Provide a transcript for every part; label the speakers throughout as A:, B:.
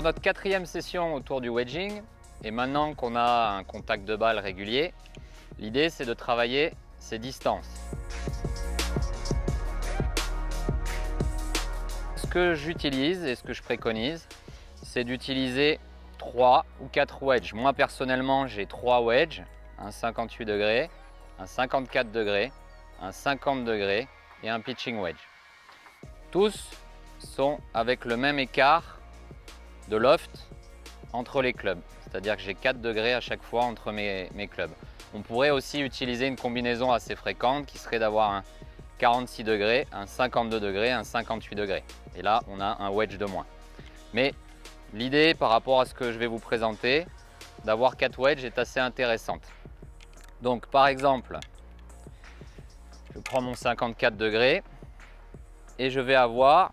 A: notre quatrième session autour du wedging, et maintenant qu'on a un contact de balle régulier, l'idée c'est de travailler ces distances. Ce que j'utilise et ce que je préconise, c'est d'utiliser 3 ou 4 wedges. Moi personnellement j'ai 3 wedges, un 58 degrés, un 54 degrés, un 50 degrés et un pitching wedge. Tous sont avec le même écart de loft entre les clubs, c'est-à-dire que j'ai 4 degrés à chaque fois entre mes clubs. On pourrait aussi utiliser une combinaison assez fréquente qui serait d'avoir un 46 degrés, un 52 degrés, un 58 degrés. Et là, on a un wedge de moins. Mais l'idée par rapport à ce que je vais vous présenter, d'avoir 4 wedges est assez intéressante. Donc par exemple, je prends mon 54 degrés et je vais avoir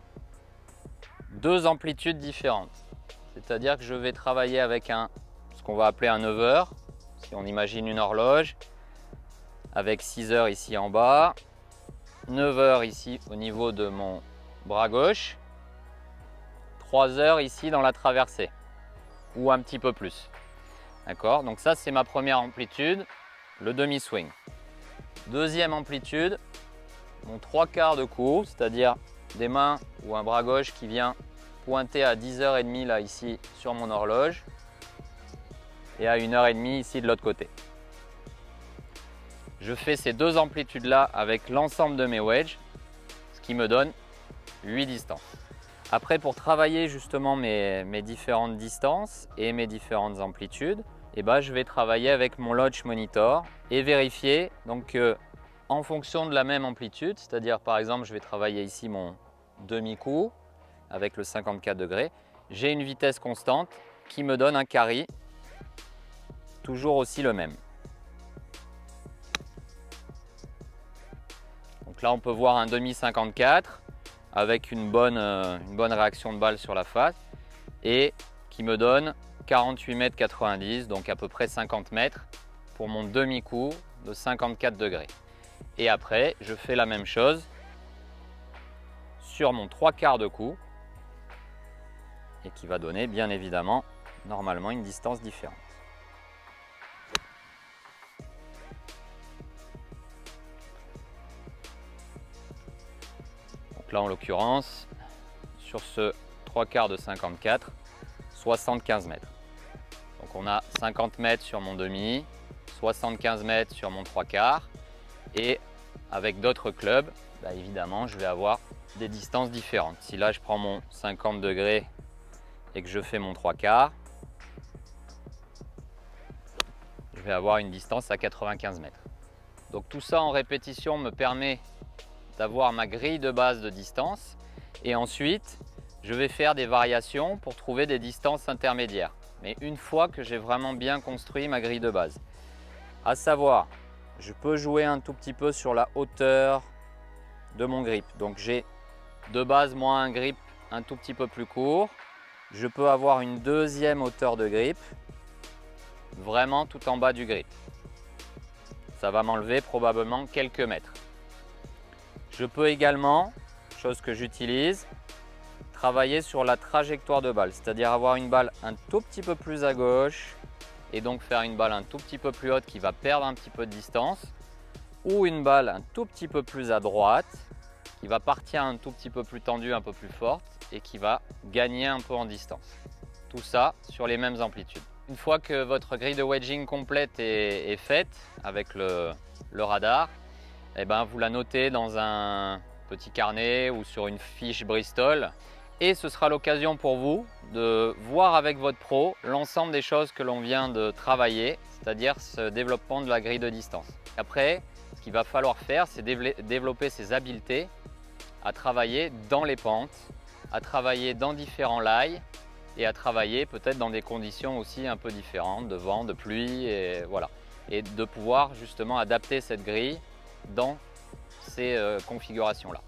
A: 2 amplitudes différentes. C'est-à-dire que je vais travailler avec ce qu'on va appeler un 9 heures, si on imagine une horloge, avec 6 heures ici en bas, 9 heures ici au niveau de mon bras gauche, 3 heures ici dans la traversée, ou un petit peu plus. D'accord? Donc ça c'est ma première amplitude, le demi-swing. Deuxième amplitude, mon 3/4 de coup, c'est-à-dire des mains ou un bras gauche qui vient pointer à 10h30 là ici sur mon horloge et à 1h30 ici de l'autre côté. Je fais ces 2 amplitudes là avec l'ensemble de mes wedges, ce qui me donne 8 distances. Après, pour travailler justement mes différentes distances et mes différentes amplitudes, je vais travailler avec mon Lodge Monitor et vérifier donc en fonction de la même amplitude, c'est-à-dire par exemple je vais travailler ici mon demi-coup avec le 54 degrés, j'ai une vitesse constante qui me donne un carry toujours aussi le même. Donc là on peut voir un demi 54 avec une bonne réaction de balle sur la face et qui me donne 48,90 m, donc à peu près 50 mètres pour mon demi-coup de 54 degrés. Et après je fais la même chose sur mon 3/4 de coup et qui va donner bien évidemment normalement une distance différente. Donc là en l'occurrence sur ce 3/4 de 54, 75 mètres. Donc on a 50 mètres sur mon demi, 75 mètres sur mon 3/4 et avec d'autres clubs, évidemment je vais avoir des distances différentes. Si là je prends mon 50 degrés et que je fais mon 3/4, je vais avoir une distance à 95 mètres. Donc tout ça en répétition me permet d'avoir ma grille de base de distance et ensuite je vais faire des variations pour trouver des distances intermédiaires. Mais une fois que j'ai vraiment bien construit ma grille de base, à savoir, je peux jouer un tout petit peu sur la hauteur de mon grip. Donc j'ai de base moi un grip un tout petit peu plus court. Je peux avoir une deuxième hauteur de grip vraiment tout en bas du grip. Ça va m'enlever probablement quelques mètres. Je peux également, chose que j'utilise, travailler sur la trajectoire de balle, c'est-à-dire avoir une balle un tout petit peu plus à gauche et donc faire une balle un tout petit peu plus haute qui va perdre un petit peu de distance, ou une balle un tout petit peu plus à droite qui va partir un tout petit peu plus tendue, un peu plus forte et qui va gagner un peu en distance. Tout ça sur les mêmes amplitudes. Une fois que votre grille de wedging complète est faite avec le radar, vous la notez dans un petit carnet ou sur une fiche Bristol et ce sera l'occasion pour vous de voir avec votre pro l'ensemble des choses que l'on vient de travailler, c'est-à-dire ce développement de la grille de distance. Après, ce qu'il va falloir faire, c'est développer ses habiletés à travailler dans les pentes, à travailler dans différents lies et à travailler peut-être dans des conditions aussi un peu différentes, de vent, de pluie, et voilà. Et de pouvoir justement adapter cette grille dans ces configurations-là.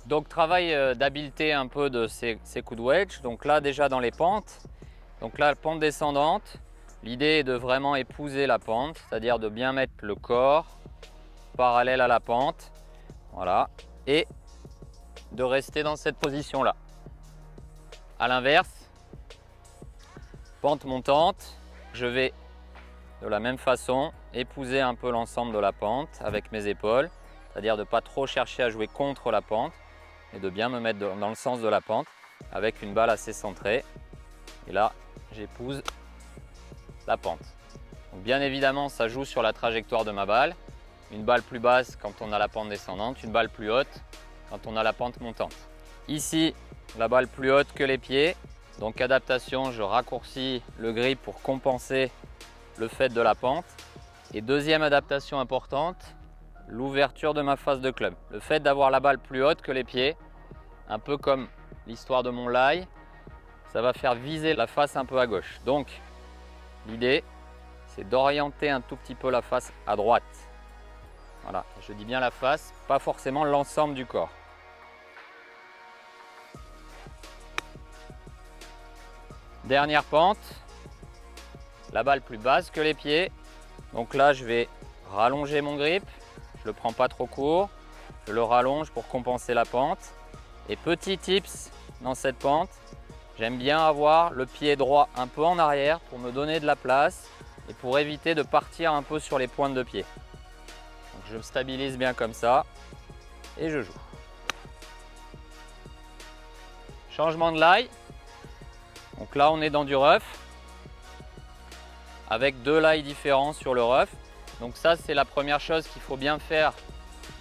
A: Donc travail d'habileté un peu de ces coups de wedge. Donc là déjà dans les pentes, donc là pente descendante, l'idée est de vraiment épouser la pente, c'est-à-dire de bien mettre le corps parallèle à la pente, voilà, et de rester dans cette position-là. À l'inverse, Pente montante, je vais de la même façon épouser un peu l'ensemble de la pente avec mes épaules, c'est-à-dire de ne pas trop chercher à jouer contre la pente et de bien me mettre dans le sens de la pente avec une balle assez centrée. Et là, j'épouse la pente. Donc bien évidemment, ça joue sur la trajectoire de ma balle. Une balle plus basse quand on a la pente descendante, une balle plus haute quand on a la pente montante. Ici, la balle plus haute que les pieds. Donc adaptation, je raccourcis le grip pour compenser le fait de la pente. Et deuxième adaptation importante, l'ouverture de ma face de club. Le fait d'avoir la balle plus haute que les pieds, un peu comme l'histoire de mon lie, ça va faire viser la face un peu à gauche. Donc l'idée, c'est d'orienter un tout petit peu la face à droite. Voilà, je dis bien la face, pas forcément l'ensemble du corps. Dernière pente, la balle plus basse que les pieds. Donc là, je vais rallonger mon grip. Je ne le prends pas trop court. Je le rallonge pour compenser la pente. Et petit tips dans cette pente, j'aime bien avoir le pied droit un peu en arrière pour me donner de la place et pour éviter de partir un peu sur les pointes de pied. Donc je me stabilise bien comme ça et je joue. Changement de lie. Donc là, on est dans du rough avec deux lies différents sur le rough. Donc ça, c'est la première chose qu'il faut bien faire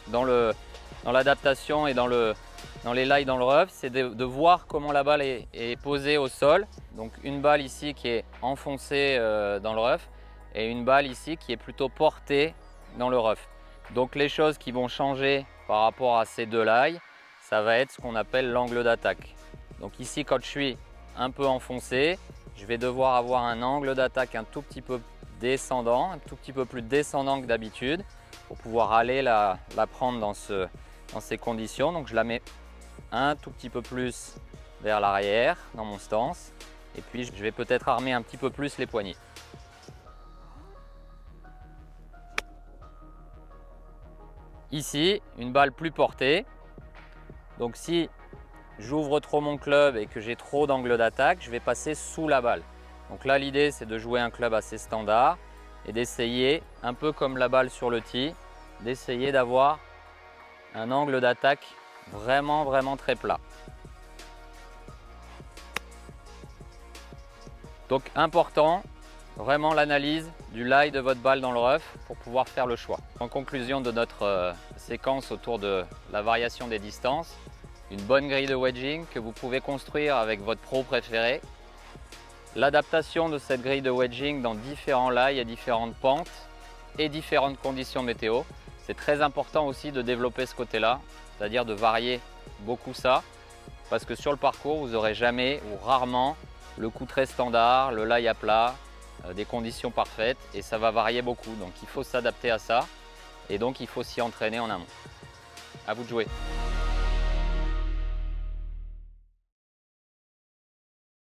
A: dans l'adaptation et dans les lies dans le rough, c'est de voir comment la balle est posée au sol. Donc une balle ici qui est enfoncée dans le rough et une balle ici qui est plutôt portée dans le rough. Donc les choses qui vont changer par rapport à ces deux lies, ça va être ce qu'on appelle l'angle d'attaque. Donc ici, quand je suis un peu enfoncé, je vais devoir avoir un angle d'attaque un tout petit peu descendant, un tout petit peu plus descendant que d'habitude pour pouvoir aller la prendre dans ces conditions. Donc je la mets un tout petit peu plus vers l'arrière dans mon stance et puis je vais peut-être armer un petit peu plus les poignets. Ici, une balle plus portée. Donc si j'ouvre trop mon club et que j'ai trop d'angle d'attaque, je vais passer sous la balle. Donc là, l'idée, c'est de jouer un club assez standard et d'essayer, un peu comme la balle sur le tee, d'essayer d'avoir un angle d'attaque vraiment très plat. Donc important, vraiment l'analyse du lie de votre balle dans le rough pour pouvoir faire le choix. En conclusion de notre séquence autour de la variation des distances, une bonne grille de wedging que vous pouvez construire avec votre pro préféré. L'adaptation de cette grille de wedging dans différents lies et différentes pentes et différentes conditions météo. C'est très important aussi de développer ce côté-là, c'est-à-dire de varier beaucoup ça, parce que sur le parcours, vous n'aurez jamais ou rarement le coup très standard, le lie à plat, des conditions parfaites, et ça va varier beaucoup. Donc il faut s'adapter à ça, et donc il faut s'y entraîner en amont. À vous de jouer.